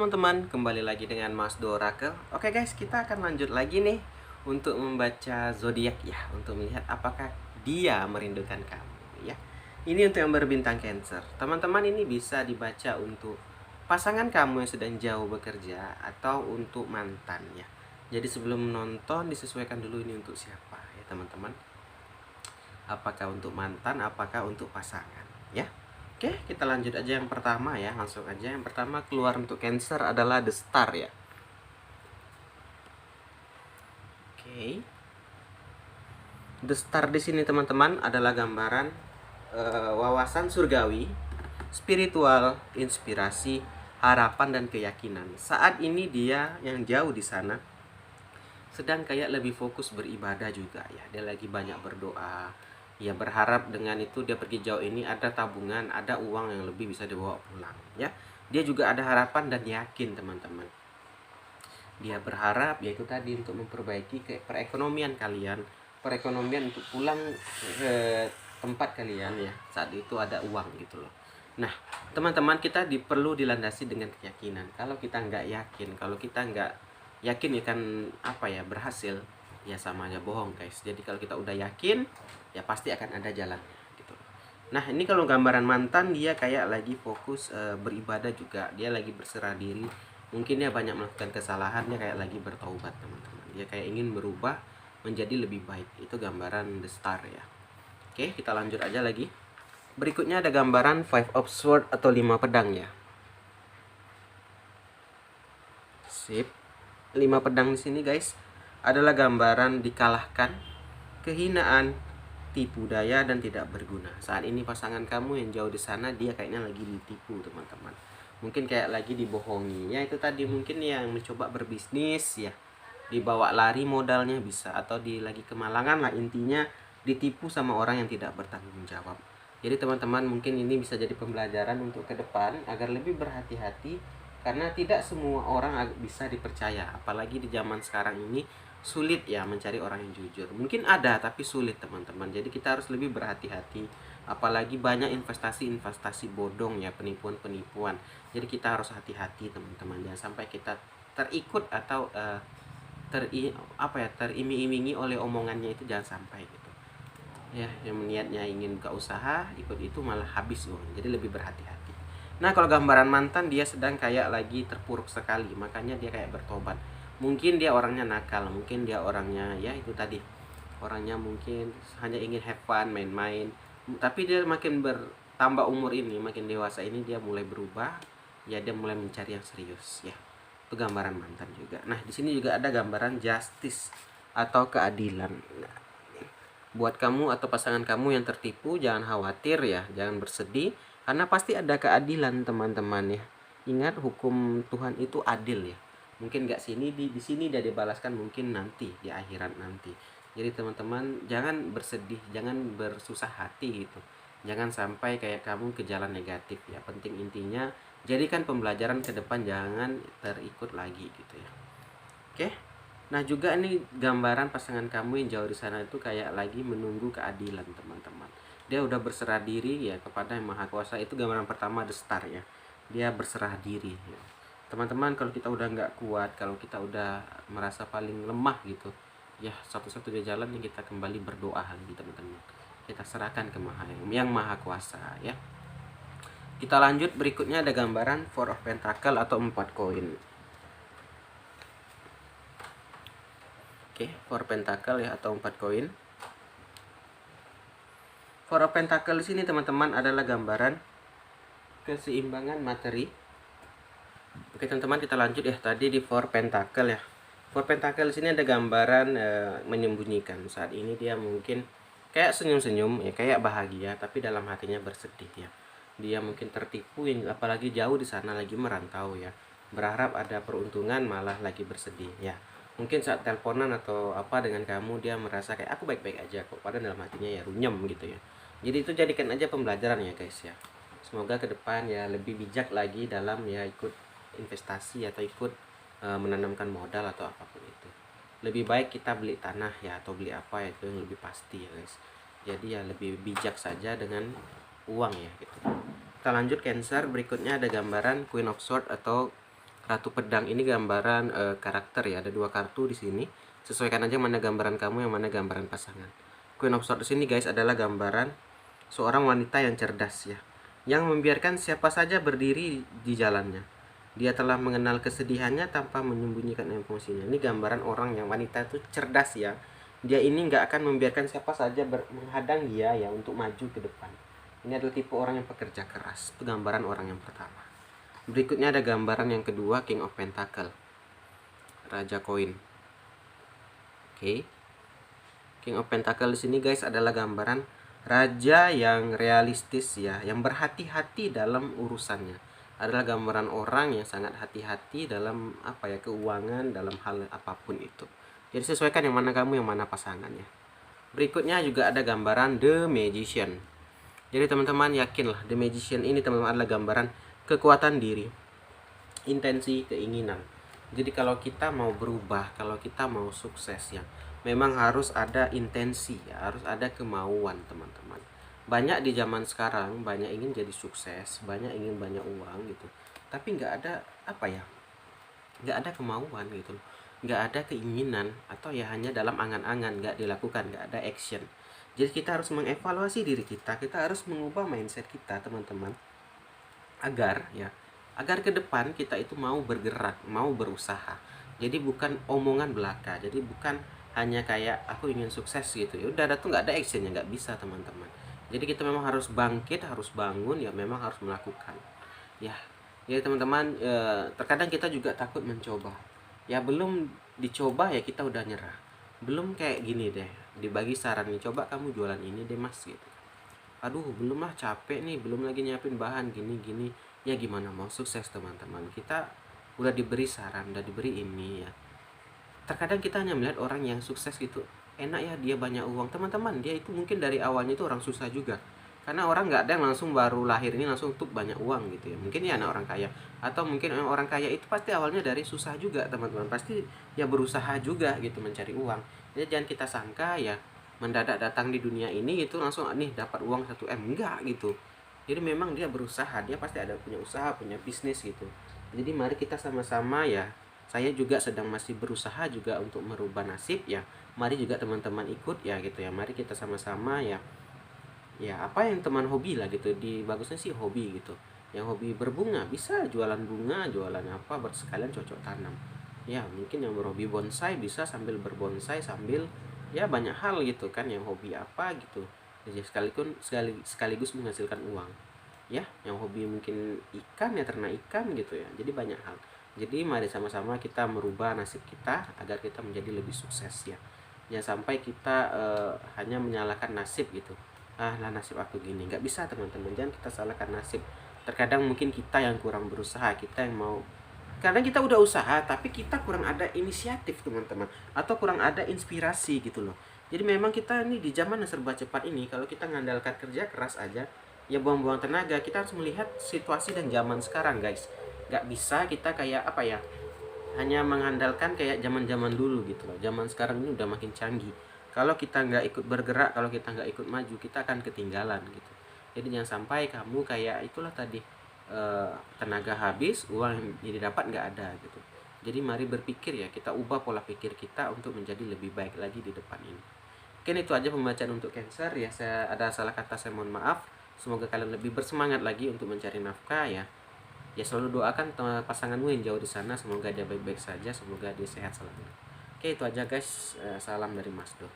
teman-teman, kembali lagi dengan Mas Dorakel. Oke guys, kita akan lanjut lagi nih untuk membaca zodiak ya, untuk melihat apakah dia merindukan kamu ya. Ini untuk yang berbintang Cancer. Teman-teman, ini bisa dibaca untuk pasangan kamu yang sedang jauh bekerja atau untuk mantan ya. Jadi sebelum nonton disesuaikan dulu ini untuk siapa ya teman-teman. Apakah untuk mantan, apakah untuk pasangan ya. Oke, kita lanjut aja yang pertama ya, langsung aja. Yang pertama keluar untuk Cancer adalah The Star ya. Oke. The Star di sini teman-teman adalah gambaran wawasan surgawi, spiritual, inspirasi, harapan dan keyakinan. Saat ini dia yang jauh di sana sedang kayak lebih fokus beribadah juga ya. Dia lagi banyak berdoa. Ya berharap dengan itu dia pergi jauh ini ada tabungan, ada uang yang lebih bisa dibawa pulang ya. Dia juga ada harapan dan yakin teman-teman. Dia berharap yaitu tadi untuk memperbaiki ke perekonomian kalian, perekonomian untuk pulang ke tempat kalian ya. Saat itu ada uang gitu loh. Nah teman-teman, kita perlu dilandasi dengan keyakinan. Kalau kita nggak yakin, kalau kita nggak yakin ya kan apa ya berhasil, ya sama aja bohong guys. Jadi kalau kita udah yakin ya pasti akan ada jalan gitu. Nah ini kalau gambaran mantan, dia kayak lagi fokus beribadah juga. Dia lagi berserah diri. Mungkin dia banyak melakukan kesalahan, dia kayak lagi bertaubat teman-teman. Dia kayak ingin berubah menjadi lebih baik. Itu gambaran The Star ya. Oke, kita lanjut aja lagi. Berikutnya ada gambaran Five of Swords atau 5 pedang ya. Sip. 5 pedang di sini guys adalah gambaran dikalahkan, kehinaan, tipu daya dan tidak berguna. Saat ini pasangan kamu yang jauh di sana, dia kayaknya lagi ditipu teman-teman. Mungkin kayak lagi dibohongi. Ya itu tadi, mungkin yang mencoba berbisnis ya, dibawa lari modalnya bisa, atau lagi kemalangan lah, intinya ditipu sama orang yang tidak bertanggung jawab. Jadi teman-teman, mungkin ini bisa jadi pembelajaran untuk ke depan agar lebih berhati-hati, karena tidak semua orang bisa dipercaya. Apalagi di zaman sekarang ini sulit ya mencari orang yang jujur. Mungkin ada tapi sulit teman-teman. Jadi kita harus lebih berhati-hati. Apalagi banyak investasi bodong ya, penipuan-penipuan. Jadi kita harus hati-hati teman-teman. Jangan sampai kita terikut atau teriming-imingi oleh omongannya itu, jangan sampai gitu ya. Yang niatnya ingin buka usaha, ikut itu malah habis uang. Jadi lebih berhati-hati. Nah kalau gambaran mantan, dia sedang kayak lagi terpuruk sekali, makanya dia kayak bertobat. Mungkin dia orangnya nakal, mungkin dia orangnya ya itu tadi, orangnya mungkin hanya ingin have fun, main-main. Tapi dia makin bertambah umur ini, makin dewasa ini, dia mulai berubah ya. Dia mulai mencari yang serius ya. Itu gambaran mantan juga. Nah di sini juga ada gambaran justice atau keadilan. Nah, buat kamu atau pasangan kamu yang tertipu, jangan khawatir ya, jangan bersedih, karena pasti ada keadilan teman-teman ya. Ingat, hukum Tuhan itu adil ya. Mungkin nggak di sini dia dibalaskan, mungkin nanti di akhirat nanti. Jadi teman-teman jangan bersedih, jangan bersusah hati gitu. Jangan sampai kayak kamu ke jalan negatif ya. Penting intinya jadikan pembelajaran ke depan, jangan terikut lagi gitu ya. Oke. Nah juga ini gambaran pasangan kamu yang jauh di sana itu kayak lagi menunggu keadilan teman-teman. Dia udah berserah diri ya kepada Yang Maha Kuasa. Itu gambaran pertama The Star ya. Dia berserah diri ya. Teman-teman, kalau kita udah nggak kuat, kalau kita udah merasa paling lemah gitu ya, satu-satunya jalan yang kita kembali berdoa lagi teman-teman. Kita serahkan ke Yang Maha Kuasa ya. Kita lanjut, berikutnya ada gambaran Four of Pentacle atau 4 koin. Oke, Four Pentacle ya atau 4 koin. Four of Pentacle di sini teman-teman adalah gambaran keseimbangan materi. Oke teman-teman, kita lanjut ya. Tadi di Four Pentacle ya. Four Pentacle di sini ada gambaran menyembunyikan. Saat ini dia mungkin kayak senyum-senyum ya, kayak bahagia, tapi dalam hatinya bersedih ya. Dia mungkin tertipu, apalagi jauh di sana lagi merantau ya. Berharap ada peruntungan, malah lagi bersedih ya. Mungkin saat teleponan atau apa dengan kamu, dia merasa kayak aku baik-baik aja kok, padahal dalam hatinya ya runyem gitu ya. Jadi itu jadikan aja pembelajaran ya guys ya. Semoga ke depan ya lebih bijak lagi dalam ya ikut investasi atau ikut menanamkan modal atau apapun itu. Lebih baik kita beli tanah ya, atau beli apa ya, itu yang lebih pasti ya guys. Jadi ya lebih bijak saja dengan uang ya gitu. Kita lanjut Cancer, berikutnya ada gambaran Queen of Swords atau Ratu Pedang ini gambaran karakter ya, ada 2 kartu di sini. Sesuaikan aja mana gambaran kamu, yang mana gambaran pasangan. Queen of Swords ini guys adalah gambaran seorang wanita yang cerdas ya, yang membiarkan siapa saja berdiri di jalannya. Dia telah mengenal kesedihannya tanpa menyembunyikan emosinya. Ini gambaran orang yang wanita itu cerdas ya. Dia ini nggak akan membiarkan siapa saja menghadang dia ya untuk maju ke depan. Ini adalah tipe orang yang pekerja keras. Itu gambaran orang yang pertama. Berikutnya ada gambaran yang kedua, King of Pentacle, Raja Koin. Oke. King of Pentacle di sini guys adalah gambaran raja yang realistis ya, yang berhati-hati dalam urusannya. Adalah gambaran orang yang sangat hati-hati dalam keuangan, dalam hal apapun itu. Jadi sesuaikan yang mana kamu, yang mana pasangannya. Berikutnya juga ada gambaran The Magician. Jadi teman-teman yakinlah, The Magician ini teman-teman adalah gambaran kekuatan diri, intensi, keinginan. Jadi kalau kita mau berubah, kalau kita mau sukses ya, memang harus ada intensi ya, harus ada kemauan teman-teman. Banyak di zaman sekarang, banyak ingin jadi sukses, banyak ingin banyak uang gitu, tapi nggak ada nggak ada kemauan gitu, nggak ada keinginan, atau ya hanya dalam angan-angan, nggak dilakukan, nggak ada action. Jadi kita harus mengevaluasi diri kita harus mengubah mindset kita teman-teman, agar ke depan kita itu mau bergerak, mau berusaha. Jadi bukan omongan belaka, jadi bukan hanya kayak aku ingin sukses gitu ya udah, ada tuh nggak ada actionnya, nggak bisa teman-teman. Jadi kita memang harus bangkit, harus bangun ya, memang harus melakukan ya. Jadi teman-teman, terkadang kita juga takut mencoba ya, belum dicoba ya kita udah nyerah. Belum kayak gini deh, dibagi saran nih, coba kamu jualan ini deh mas gitu, aduh belum lah, capek nih, belum lagi nyiapin bahan gini-gini. Ya gimana mau sukses teman-teman, kita udah diberi saran, udah diberi ini ya. Terkadang kita hanya melihat orang yang sukses gitu, enak ya dia banyak uang. Teman-teman, dia itu mungkin dari awalnya itu orang susah juga. Karena orang nggak ada yang langsung baru lahir ini langsung tuh banyak uang gitu ya. Mungkin ya anak orang kaya, atau mungkin orang kaya itu pasti awalnya dari susah juga teman-teman. Pasti ya berusaha juga gitu mencari uang. Jadi jangan kita sangka ya mendadak datang di dunia ini gitu langsung nih dapat uang 1 M, enggak gitu. Jadi memang dia berusaha, dia pasti ada punya usaha, punya bisnis gitu. Jadi mari kita sama-sama ya, saya juga sedang masih berusaha juga untuk merubah nasib ya. Mari juga teman-teman ikut ya gitu ya. Mari kita sama-sama ya. Ya apa yang teman hobi lah gitu. Di bagusnya sih hobi gitu. Yang hobi berbunga bisa jualan bunga, jualan apa, sekalian cocok tanam. Ya mungkin yang berhobi bonsai bisa sambil berbonsai sambil ya banyak hal gitu kan, yang hobi apa gitu. Jadi sekaligus menghasilkan uang. Ya, yang hobi mungkin ikan ya, ternak ikan gitu ya. Jadi banyak hal. Jadi mari sama-sama kita merubah nasib kita agar kita menjadi lebih sukses ya. Jangan sampai kita hanya menyalahkan nasib gitu. Ah lah nasib aku gini, nggak bisa teman-teman. Jangan kita salahkan nasib. Terkadang mungkin kita yang kurang berusaha, kita yang mau. Kadang kita udah usaha tapi kita kurang ada inisiatif teman-teman, atau kurang ada inspirasi gitu loh. Jadi memang kita ini di zaman yang serba cepat ini, kalau kita ngandalkan kerja keras aja ya buang-buang tenaga. Kita harus melihat situasi dan zaman sekarang guys. Gak bisa kita kayak hanya mengandalkan kayak zaman-zaman dulu gitu loh. Zaman sekarang ini udah makin canggih. Kalau kita nggak ikut bergerak, kalau kita nggak ikut maju, kita akan ketinggalan gitu. Jadi jangan sampai kamu kayak itulah tadi, tenaga habis, uang yang jadi dapat nggak ada gitu. Jadi mari berpikir ya, kita ubah pola pikir kita untuk menjadi lebih baik lagi di depan ini. Mungkin itu aja pembacaan untuk Cancer ya. Saya ada salah kata, saya mohon maaf. Semoga kalian lebih bersemangat lagi untuk mencari nafkah ya. Ya selalu doakan pasanganmu yang jauh di sana, semoga dia baik-baik saja, semoga dia sehat selalu. Oke, itu aja guys. Salam dari Mas Do.